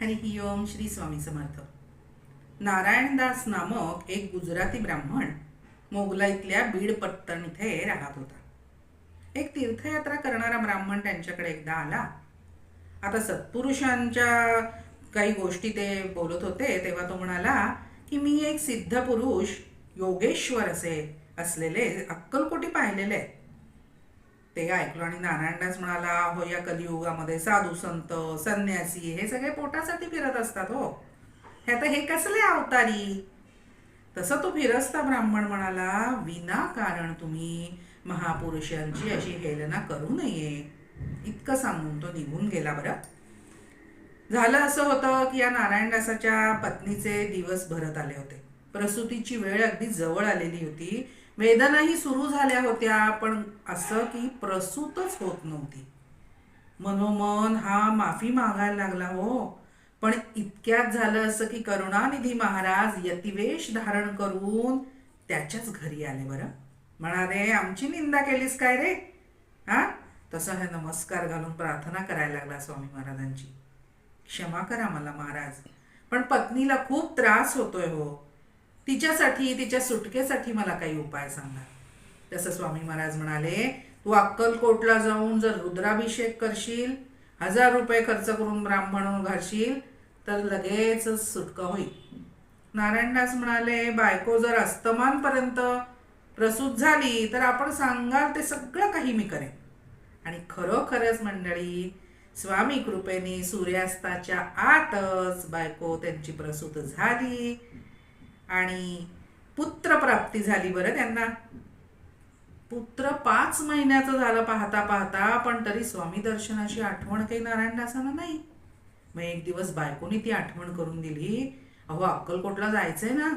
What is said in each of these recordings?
हरी ओम. श्री स्वामी समर्थ. नारायणदास नामक एक गुजराती ब्राह्मण मोगलाईतल्या बीड पत्तन इथे राहत होता. एक तीर्थयात्रा करणारा ब्राह्मण त्यांच्याकडे एकदा आला. आता सत्पुरुषांच्या काही गोष्टी ते बोलत होते तेव्हा तो म्हणाला की मी एक सिद्ध पुरुष योगेश्वर असे असलेले अक्कलकोटी पाहिलेले आहेत. ते ऐकलं आणि नारायणदास म्हणाला, हो या कलियुगामध्ये साधू संत संन्यासी हे सगळे पोटासाठी फिरत असतात हो. हे आता हे कसले अवतारी. तसं तो फिरस्ता ब्राह्मण म्हणाला, विनाकारण तुम्ही महापुरुषांची अशी हेलना करू नये. इतकं सांगून तो निघून गेला. बरं झालं असं होतं की या नारायणदासाच्या पत्नीचे दिवस भरत आले होते. प्रसूतीची वेळ अगदी जवळ आलेली होती. वेदनाही सुरू झाल्या होत्या, पण असं की प्रसूतच होत नव्हती. मनोमन हा माफी मागायला लागला हो. पण इतक्यात झालं असं की करुणानिधी महाराज यतिवेश धारण करून त्याच्याच घरी आले. बरं म्हणाले, आमची निंदा केलीस काय रे हा. तसं हे नमस्कार घालून प्रार्थना करायला लागला स्वामी महाराजांची. क्षमा करा मला महाराज, पण पत्नीला खूप त्रास होतोय हो. तिच्यासाठी तिच्या सुटकेसाठी मला काही उपाय सांगा. तसं स्वामी महाराज म्हणाले, तू अक्कलकोटला जाऊन जर रुद्राभिषेक करशील, 1000 रुपये खर्च करून ब्राह्मण घालशील तर लगेच सुटका होईल. नारायणदास म्हणाले, बायको जर अस्तमानपर्यंत प्रसूत झाली तर आपण सांगाल ते सगळं काही मी करेन. आणि खरोखरच मंडळी, स्वामी कृपेने सूर्यास्ताच्या आतच बायको त्यांची प्रसूत झाली आणि पुत्रप्राप्ती झाली. बरं त्यांना पुत्र 5 महिन्याचं झालं पाहता पाहता, पण तरी स्वामी दर्शनाची आठवण काही नारायणदासांना नाही. मग एक दिवस बायकोनी ती आठवण करून दिली, अहो अक्कलकोटला जायचंय ना.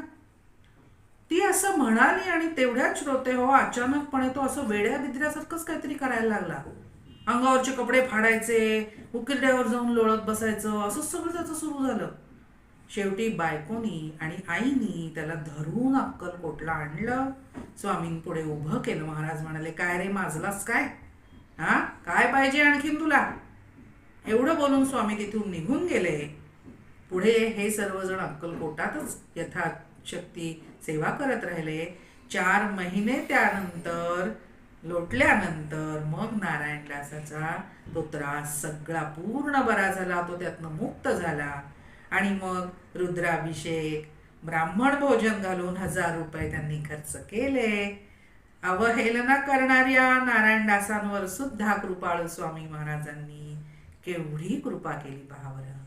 ती असं म्हणाली आणि तेवढ्याच श्रोते हो अचानकपणे तो असं वेड्या बिद्र्यासारखंच काहीतरी करायला लागला. अंगावरचे कपडे फाडायचे, उकिरड्यावर जाऊन लोळत बसायचं, असं सगळं त्याचं सुरू झालं. शेवटी बायकोनी आणि आईनी त्याला धरून अक्कलकोटला आणलं, स्वामींपुढे उभं केलं. महाराज म्हणाले, काय रे माजलास काय हा, काय पाहिजे आणखीन तुला. एवढं बोलून स्वामी तिथून निघून गेले. पुढे हे सर्वजण अक्कलकोटातच यथाशक्ती सेवा करत राहिले. 4 महिने त्यानंतर लोटल्यानंतर मग नारायणदासाचा तो त्रास सगळा पूर्ण बरा झाला. तो त्यातनं मुक्त झाला आणि मग रुद्राभिषेक, ब्राह्मण भोजन घालून 1000 रुपये त्यांनी खर्च केले. अवहेलना करणाऱ्या नारायणदासांवर सुद्धा कृपाळू स्वामी महाराजांनी केवढी कृपा केली पहा बरं.